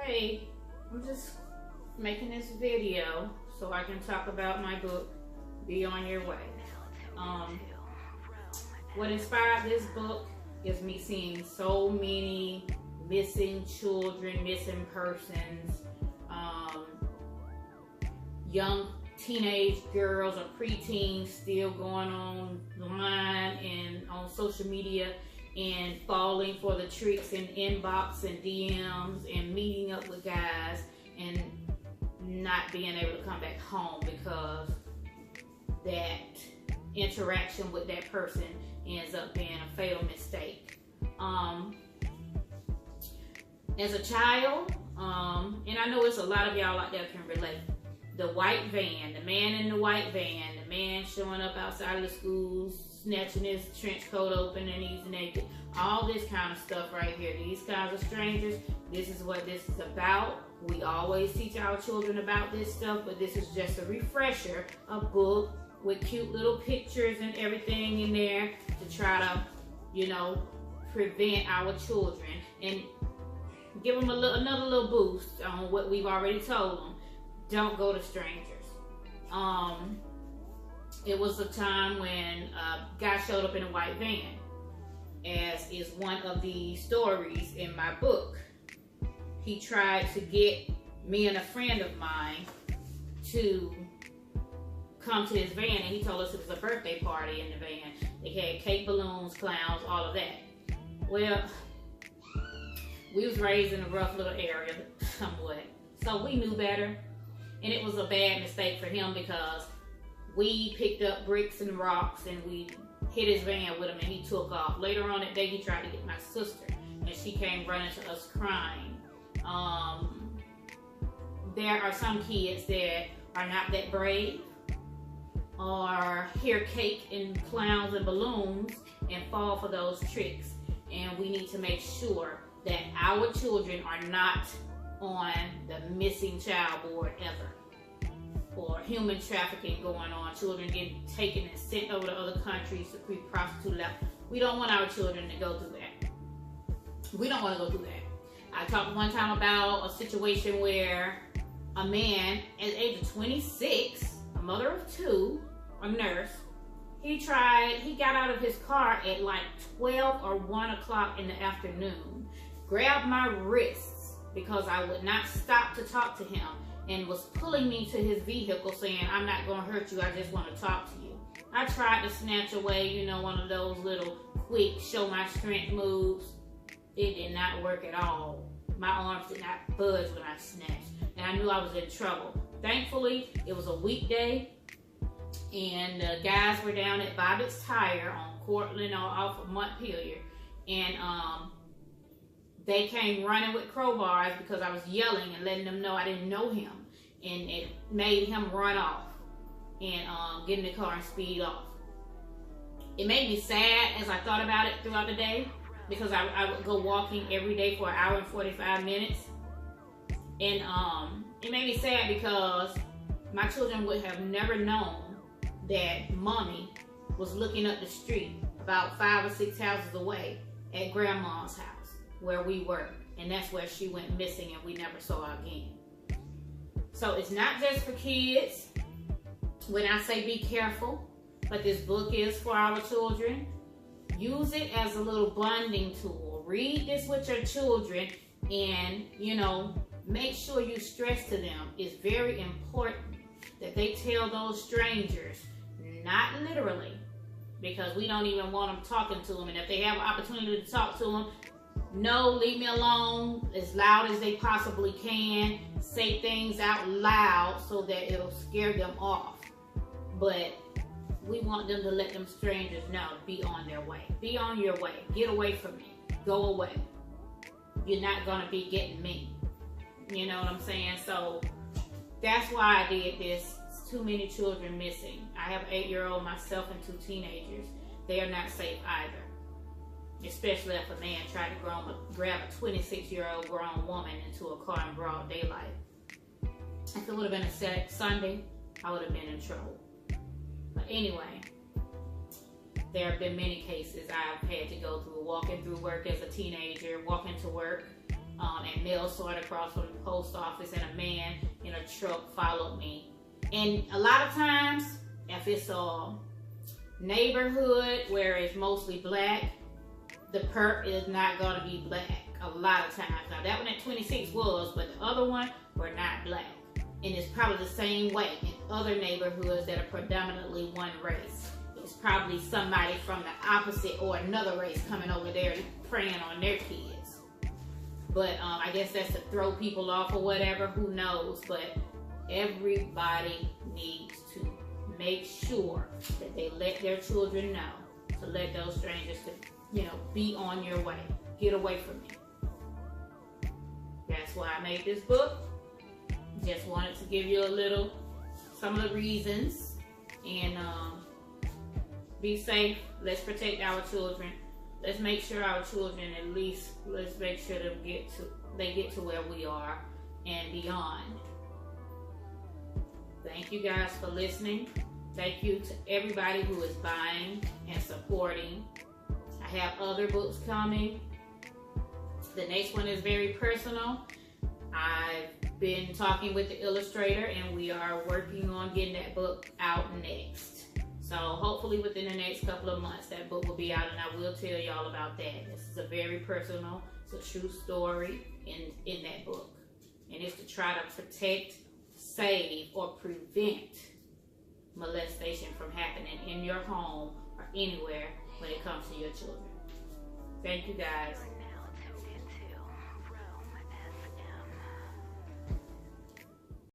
Hey, I'm just making this video so I can talk about my book, Be On Your Way. What inspired this book is me seeing so many missing children, missing persons, young teenage girls or preteens still going online and on social media and falling for the tricks and inbox and DMs and meeting up with guys and not being able to come back home because that interaction with that person ends up being a fatal mistake. As a child, and I know it's a lot of y'all out there can relate, the white van, the man in the white van, the man showing up outside of the schools, snatching his trench coat open and he's naked, all this kind of stuff right here. These kinds of strangers, this is what this is about. We always teach our children about this stuff, but this is just a refresher, a book with cute little pictures and everything in there to try to, prevent our children and give them another little boost on what we've already told them. Don't go to strangers. It was a time when a guy showed up in a white van, as is one of the stories in my book. He tried to get me and a friend of mine to come to his van, and he told us it was a birthday party in the van. They had cake, balloons, clowns, all of that. Well, we was raised in a rough little area, somewhat, so we knew better. And it was a bad mistake for him because we picked up bricks and rocks and we hit his van with him and he took off. Later on that day, he tried to get my sister and she came running to us crying. There are some kids that are not that brave or hear cake and clowns and balloons and fall for those tricks. And we need to make sure that our children are not on the missing child board ever, or human trafficking going on, children getting taken and sent over to other countries to be prostituted. We don't want our children to go through that. We don't want to go through that. I talked one time about a situation where a man at the age of 26, a mother of two, a nurse, he got out of his car at like 12 or 1 o'clock in the afternoon, grabbed my wrists because I would not stop to talk to him, and was pulling me to his vehicle saying, "I'm not going to hurt you, I just want to talk to you." I tried to snatch away, one of those little quick show my strength moves. It did not work at all. My arms did not budge when I snatched, and I knew I was in trouble. Thankfully, it was a weekday, and the guys were down at Bobbitt's Tire on Cortland or off of Montpelier, and they came running with crowbars because I was yelling and letting them know I didn't know him. And it made him run off and get in the car and speed off. It made me sad as I thought about it throughout the day, because I would go walking every day for 1 hour and 45 minutes. And it made me sad because my children would have never known that mommy was looking up the street about 5 or 6 houses away at grandma's house, where we were, and that's where she went missing and we never saw her again. So it's not just for kids when I say be careful, but this book is for our children. Use it as a little bonding tool. Read this with your children and, make sure you stress to them it's very important that they tell those strangers, not literally, because we don't even want them talking to them. And if they have an opportunity to talk to them, no, leave me alone, as loud as they possibly can. Say things out loud so that it'll scare them off. But we want them to let them strangers know, be on their way. Be on your way. Get away from me. Go away. You're not going to be getting me. You know what I'm saying? So that's why I did this. It's too many children missing. I have an 8-year-old myself and 2 teenagers. They are not safe either. Especially if a man tried to grab a 26-year-old grown woman into a car in broad daylight. If it would have been a Sunday, I would have been in trouble. But anyway, there have been many cases I've had to go through, walking through work as a teenager, walking to work at mail sort across from the post office, and a man in a truck followed me. And a lot of times, if it's a neighborhood where it's mostly black, the perp is not going to be black a lot of times. Now that one at 26 was, but the other one were not black. And it's probably the same way in other neighborhoods that are predominantly one race. It's probably somebody from the opposite or another race coming over there preying on their kids. But I guess that's to throw people off or whatever, who knows. But everybody needs to make sure that they let their children know to let those strangers, be on your way. Get away from me. That's why I made this book. Just wanted to give you some of the reasons, and be safe. Let's protect our children. Let's make sure our children, let's make sure they get to where we are and beyond. Thank you guys for listening. Thank you to everybody who is buying and supporting. I have other books coming. The next one is very personal. I've been talking with the illustrator, and we are working on getting that book out next. So hopefully within the next couple of months, that book will be out, and I will tell y'all about that. This is a very personal, it's a true story in that book. And it's to try to protect, save, or prevent molestation from happening in your home or anywhere when it comes to your children. Thank you guys.